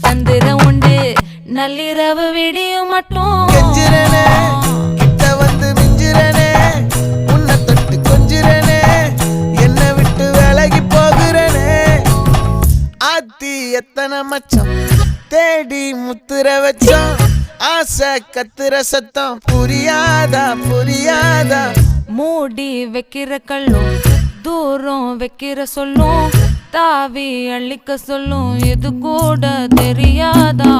சந்திர உண்டு நள்ளிரவு விடியும் மட்டும் கிட்ட வந்து மிஞ்சிரனே உன்னை தொட்டு கொஞ்சிரனே என்ன விட்டு விலகி போகிறனே ஆத்தி எத்தனை மச்சம் தேடி முத்துற வச்சோம் ஆசை கத்துற சத்தம் புரியாதா புரியாதா மூடி வைக்கிற கல்லும் தூரம் வைக்கிற சொல்லும் தாவி அள்ளிக்க சொல்லும் இது கூட தெரியாதா